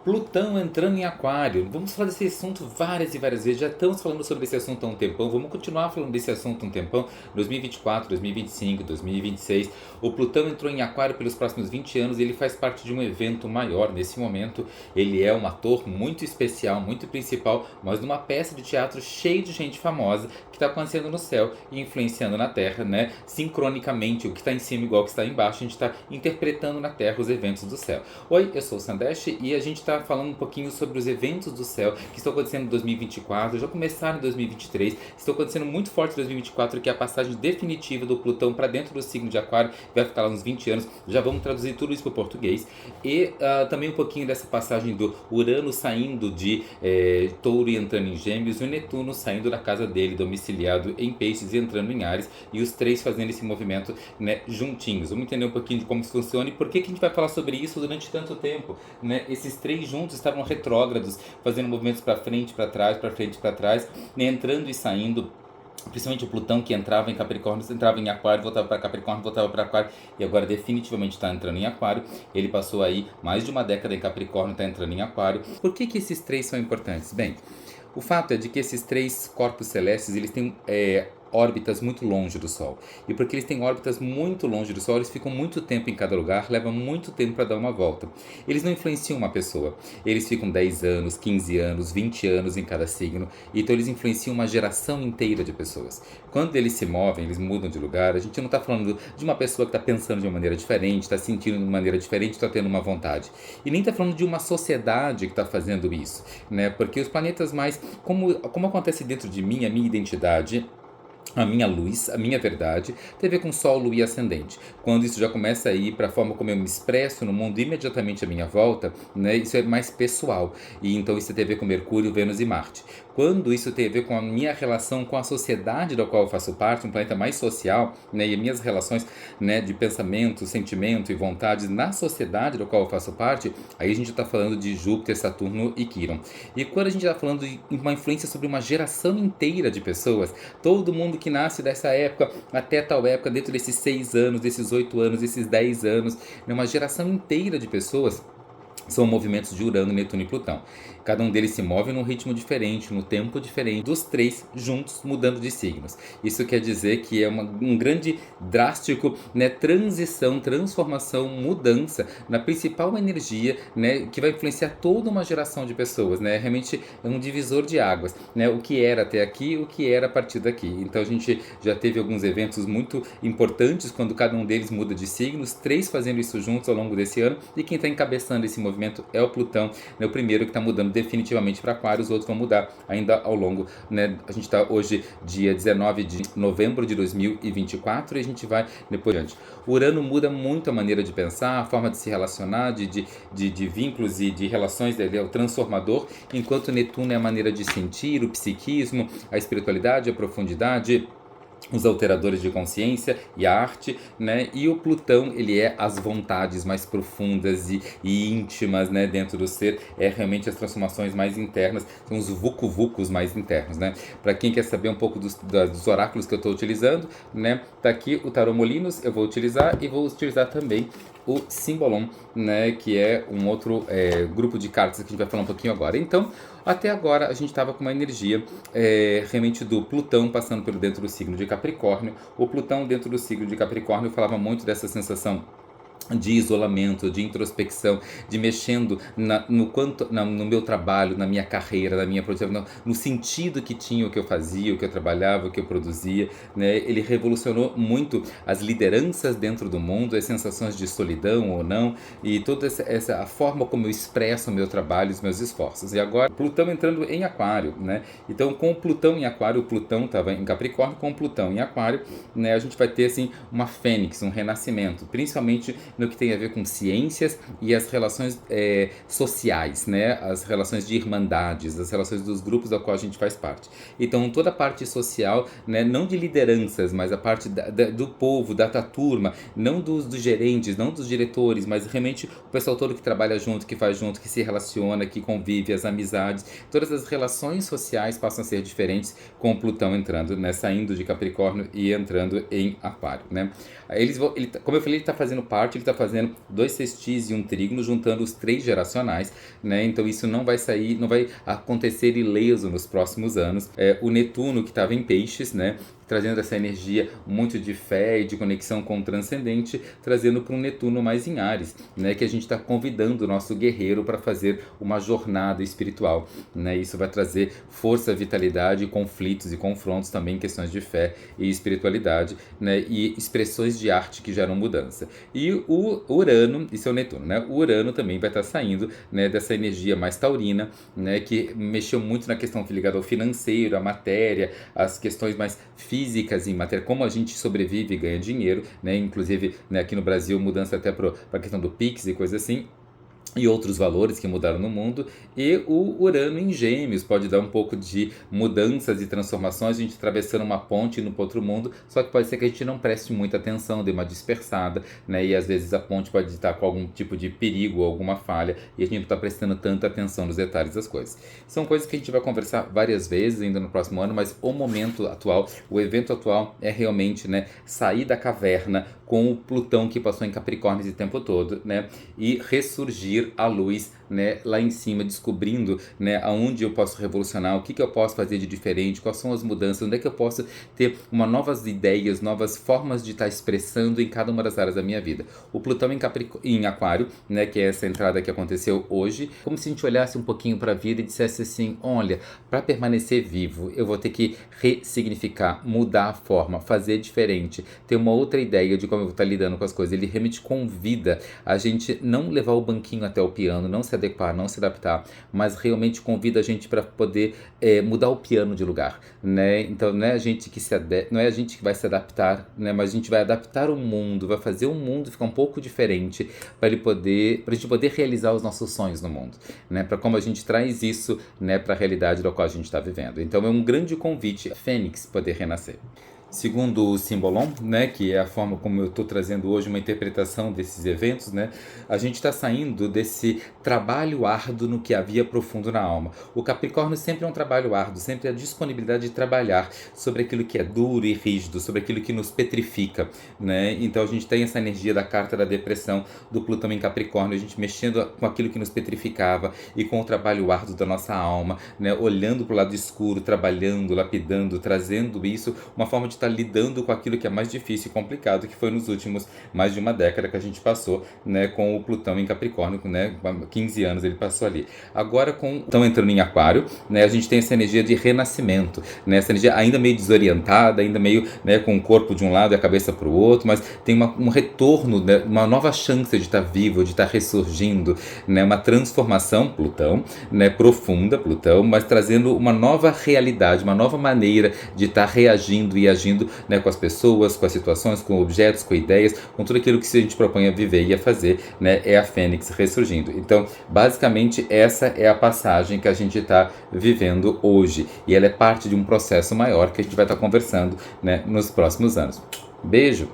Plutão entrando em Aquário. Vamos falar desse assunto várias e várias vezes. Já estamos falando sobre esse assunto há um tempão. Vamos continuar falando desse assunto há um tempão. 2024, 2025, 2026. O Plutão entrou em Aquário pelos próximos 20 anos e ele faz parte de um evento maior nesse momento. Ele é um ator muito especial, muito principal, mas numa peça de teatro cheia de gente famosa que está acontecendo no céu e influenciando na Terra, né? Sincronicamente, o que está em cima igual o que está embaixo, a gente está interpretando na Terra os eventos do céu. Oi, eu sou o Sandesh e a gente está falando um pouquinho sobre os eventos do céu que estão acontecendo em 2024, já começaram em 2023, estão acontecendo muito forte em 2024, que é a passagem definitiva do Plutão para dentro do signo de Aquário, vai ficar lá uns 20 anos, já vamos traduzir tudo isso para o português, e também um pouquinho dessa passagem do Urano saindo de Touro e entrando em Gêmeos, e o Netuno saindo da casa dele, domiciliado em Peixes e entrando em Áries, e os três fazendo esse movimento, né, juntinhos. Vamos entender um pouquinho de como isso funciona e por que a gente vai falar sobre isso durante tanto tempo, né? Esses três juntos estavam retrógrados, fazendo movimentos para frente, para trás, né? Entrando e saindo. Principalmente o Plutão, que entrava em Capricórnio, entrava em Aquário, voltava para Capricórnio, voltava para Aquário, e agora definitivamente está entrando em Aquário. Ele passou aí mais de uma década em Capricórnio, está entrando em Aquário. Por que esses três são importantes? Bem, o fato é de que esses três corpos celestes, eles têm órbitas muito longe do Sol. E porque eles têm órbitas muito longe do Sol, eles ficam muito tempo em cada lugar, leva muito tempo para dar uma volta. Eles não influenciam uma pessoa. Eles ficam 10 anos, 15 anos, 20 anos em cada signo, então eles influenciam uma geração inteira de pessoas. Quando eles se movem, eles mudam de lugar, a gente não está falando de uma pessoa que está pensando de uma maneira diferente, está sentindo de uma maneira diferente, está tendo uma vontade. E nem está falando de uma sociedade que está fazendo isso, né? Porque os planetas mais... Como acontece dentro de mim, a minha identidade, a minha luz, a minha verdade, tem a ver com Sol, Lua e Ascendente. Quando isso já começa a ir para a forma como eu me expresso no mundo imediatamente à minha volta, né, isso é mais pessoal. E então isso tem a ver com Mercúrio, Vênus e Marte. Quando isso tem a ver com a minha relação com a sociedade da qual eu faço parte, um planeta mais social, né, e as minhas relações, né, de pensamento, sentimento e vontades na sociedade da qual eu faço parte, aí a gente está falando de Júpiter, Saturno e Quirón. E quando a gente está falando de uma influência sobre uma geração inteira de pessoas, todo mundo que nasce dessa época até tal época, dentro desses 6 anos, desses 8 anos, desses 10 anos, né, uma geração inteira de pessoas, são movimentos de Urano, Netuno e Plutão. Cada um deles se move num ritmo diferente, no tempo diferente, dos três juntos mudando de signos. Isso quer dizer que é um grande, drástico, né, transição, transformação, mudança na principal energia, né, que vai influenciar toda uma geração de pessoas. Né? Realmente é um divisor de águas. Né? O que era até aqui, o que era a partir daqui. Então a gente já teve alguns eventos muito importantes quando cada um deles muda de signos, três fazendo isso juntos ao longo desse ano, e quem está encabeçando esse movimento é o Plutão, né, o primeiro que está mudando definitivamente para Aquário, os outros vão mudar ainda ao longo, né, a gente está hoje dia 19 de novembro de 2024 e a gente vai depois adiante. O Urano muda muito a maneira de pensar, a forma de se relacionar, de vínculos e de relações, ele é o transformador, enquanto Netuno é a maneira de sentir, o psiquismo, a espiritualidade, a profundidade, os alteradores de consciência e a arte, né? E o Plutão, ele é as vontades mais profundas e íntimas, né? Dentro do ser, é realmente as transformações mais internas, são os vucu-vucos mais internos, né? Para quem quer saber um pouco dos oráculos que eu estou utilizando, né? Tá aqui o Tarô Molinos, eu vou utilizar e vou utilizar também o Simbolon, né, que é um outro grupo de cartas que a gente vai falar um pouquinho agora. Então, até agora a gente estava com uma energia realmente do Plutão passando pelo dentro do signo de Capricórnio. O Plutão dentro do signo de Capricórnio falava muito dessa sensação de isolamento, de introspecção, de mexendo no meu trabalho, na minha carreira, na minha produção, no sentido que tinha o que eu fazia, o que eu trabalhava, o que eu produzia, né? Ele revolucionou muito as lideranças dentro do mundo, as sensações de solidão ou não, e toda a forma como eu expresso o meu trabalho, os meus esforços. E agora, Plutão entrando em Aquário, né? Então, com o Plutão em Aquário, o Plutão estava em Capricórnio, com o Plutão em Aquário, né, a gente vai ter assim uma fênix, um renascimento, principalmente no que tem a ver com ciências e as relações sociais, né? As relações de irmandades, as relações dos grupos da qual a gente faz parte. Então, toda a parte social, né? Não de lideranças, mas a parte do povo, da turma, não dos gerentes, não dos diretores, mas realmente o pessoal todo que trabalha junto, que faz junto, que se relaciona, que convive, as amizades, todas as relações sociais passam a ser diferentes com o Plutão entrando, né? Saindo de Capricórnio e entrando em Aquário, né? Como eu falei, ele está fazendo parte, ele está fazendo 2 sextis e um trígono, juntando os 3 geracionais, né? Então isso não vai sair, não vai acontecer ileso nos próximos anos. O Netuno, que estava em Peixes, né? Trazendo essa energia muito de fé e de conexão com o transcendente, trazendo para um Netuno mais em Áries, né? Que a gente está convidando o nosso guerreiro para fazer uma jornada espiritual, né? Isso vai trazer força, vitalidade, conflitos e confrontos também, questões de fé e espiritualidade, né? E expressões de arte que geram mudança. E o Urano, isso é o Netuno, né? O Urano também vai estar saindo, né, dessa energia mais taurina, né? Que mexeu muito na questão ligada ao financeiro, à matéria, as questões mais físicas e matéria, como a gente sobrevive e ganha dinheiro, né? Inclusive, né, aqui no Brasil, mudança até para a questão do Pix e coisa assim, e outros valores que mudaram no mundo, e o Urano em Gêmeos pode dar um pouco de mudanças e transformações, a gente atravessando uma ponte indo para outro mundo, só que pode ser que a gente não preste muita atenção, dê uma dispersada, né? E às vezes a ponte pode estar com algum tipo de perigo, alguma falha, e a gente não está prestando tanta atenção nos detalhes das coisas. São coisas que a gente vai conversar várias vezes ainda no próximo ano, mas o momento atual, o evento atual é realmente, né, sair da caverna com o Plutão que passou em Capricórnio esse tempo todo, né, e ressurgir à luz, né, lá em cima, descobrindo, né, aonde eu posso revolucionar, o que eu posso fazer de diferente, quais são as mudanças, onde é que eu posso ter novas ideias, novas formas de estar expressando em cada uma das áreas da minha vida. O Plutão em Aquário, né, que é essa entrada que aconteceu hoje, como se a gente olhasse um pouquinho para a vida e dissesse assim, olha, para permanecer vivo, eu vou ter que ressignificar, mudar a forma, fazer diferente, ter uma outra ideia de como eu vou estar lidando com as coisas. Ele realmente convida a gente não levar o banquinho até o piano, não se adequar, não se adaptar, mas realmente convida a gente para poder mudar o piano de lugar, né? Então não é a gente que não é a gente que vai se adaptar, né? Mas a gente vai adaptar o mundo, vai fazer o mundo ficar um pouco diferente para a gente poder realizar os nossos sonhos no mundo, né? Para como a gente traz isso, né, para a realidade da qual a gente está vivendo. Então é um grande convite a Fênix poder renascer. Segundo o Simbolon, né, que é a forma como eu estou trazendo hoje uma interpretação desses eventos, né, a gente está saindo desse trabalho árduo no que havia profundo na alma. O Capricórnio sempre é um trabalho árduo, sempre é a disponibilidade de trabalhar sobre aquilo que é duro e rígido, sobre aquilo que nos petrifica, né? Então a gente tem essa energia da carta da depressão, do Plutão em Capricórnio, a gente mexendo com aquilo que nos petrificava e com o trabalho árduo da nossa alma, né, olhando para o lado escuro, trabalhando, lapidando, trazendo isso, uma forma de estar lidando com aquilo que é mais difícil e complicado, que foi nos últimos mais de uma década que a gente passou, né, com o Plutão em Capricórnio, né, 15 anos ele passou ali. Agora com o Plutão entrando em Aquário, né, a gente tem essa energia de renascimento, né, essa energia ainda meio desorientada, ainda meio, né, com o corpo de um lado e a cabeça para o outro, mas tem um retorno, né, uma nova chance de estar vivo, de estar ressurgindo, né, uma transformação, Plutão, né, profunda, Plutão, mas trazendo uma nova realidade, uma nova maneira de estar reagindo e agindo, né, com as pessoas, com as situações, com objetos, com ideias, com tudo aquilo que a gente propõe a viver e a fazer, né, é a Fênix ressurgindo. Então, basicamente, essa é a passagem que a gente está vivendo hoje, e ela é parte de um processo maior que a gente vai estar conversando, né, nos próximos anos. Beijo!